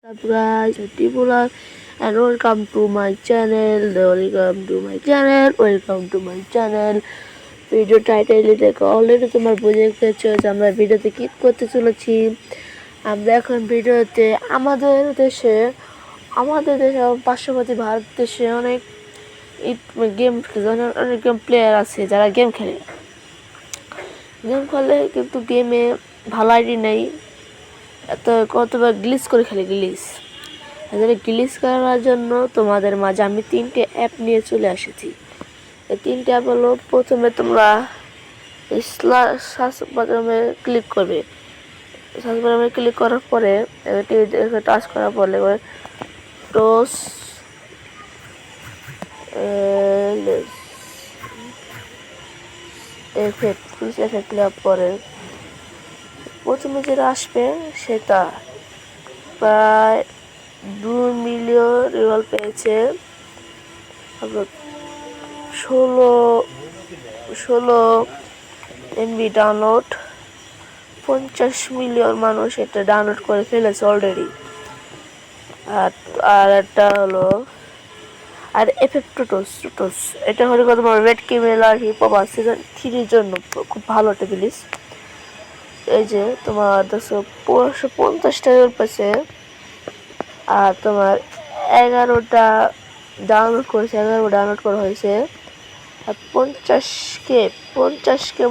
Up guys, Tibular and welcome to my channel. Welcome to my channel. Video টাইটেলে দেখো already তোমার বুঝে গেছো যে আমরা ভিডিওতে কি করতে চলেছি। আমরা এখন ভিডিওতে আমাদের দেশে পার্শ্ববর্তী ভারত দেশে অনেক গেম প্লেয়ার আছে যারা গেম খেলে কিন্তু গেমে ভালো আইডি নেই, এত কতবার গ্লিচ করে খেলে গ্লিচ করার জন্য তোমাদের মাঝে আমি 3টে অ্যাপ নিয়ে চলে এসেছি। এই 3টে অ্যাপ হলো, প্রথমে তোমরা সার্চ বাটনে ক্লিক করবে। সার্চ বাটনে ক্লিক করার পরে এটি টাচ করার পরে টোস এফেক্ট দেওয়ার পরে প্রথমে যেটা আসবে সেটা প্রায় 2 মিলিয়ন রিওয়াল পেয়েছে। 16 MB ডাউনলোড, 50 মিলিয়ন মানুষ এটা ডাউনলোড করে ফেলেছে অলরেডি। আর একটা হলো আর এফেক্টোটোস, এটা হলো তোমার red criminal hip hop season 3 জন্য খুব ভালো একটা প্লিজ। এই যে তোমার 250টা পেয়েছে আর তোমার 11টা ডাউনলোড করা হয়েছে আর 50K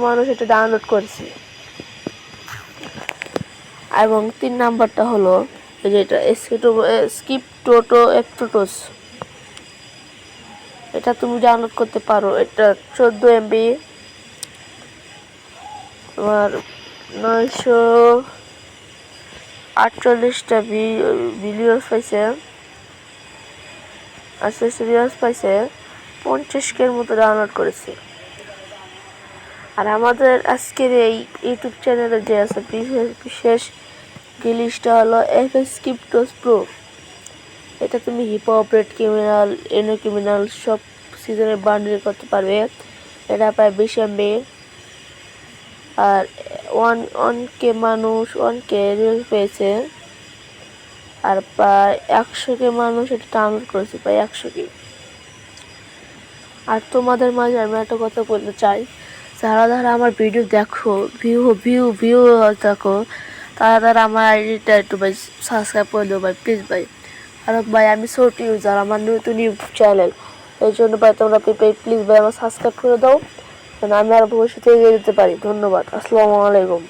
মানুষ এটা ডাউনলোড করেছে। এবং 3 নাম্বারটা হলো এই যে এটা স্কিপটোটোস, এটা তুমি ডাউনলোড করতে পারো। এটা 14 MB, তোমার 948টা ভিডিওস পাইছে, 50K মতো ডাউনলোড করেছে। আর আমাদের আজকের এই ইউটিউব চ্যানেলে যে আছে বিশেষ গিলিশটা হলো এফএসকিপটোস প্রো। এটা তুমি হিপ হপ, রেড ক্রিমিনাল, এনো ক্রিমিনাল সব সিজনের বান্ডেল করতে পারবে। এটা প্রায় 20 MB আর 1K মানুষ 1K রিলস পেয়েছে আর প্রায় 100K মানুষ এটা ডাউনলোড করেছে, প্রায় 100K। আর তোমাদের মাঝে আমি একটা কথা বলতে চাই, যারা আমার ভিডিও দেখো ভিউ দেখো তারা আমার আইডিটা একটু ভাই সাবস্ক্রাইব করে দেবো ভাই, প্লিজ ভাই। আর ভাই আমি ছোট ইউজার, আমার নতুন ইউটিউব চ্যানেল, এই জন্য ভাই তোমরা প্লিজ ভাই আমার সাবস্ক্রাইব করে দাও যেন আমি আর ভবিষ্যতে এগিয়ে যেতে পারি। ধন্যবাদ, আসসালামু আলাইকুম।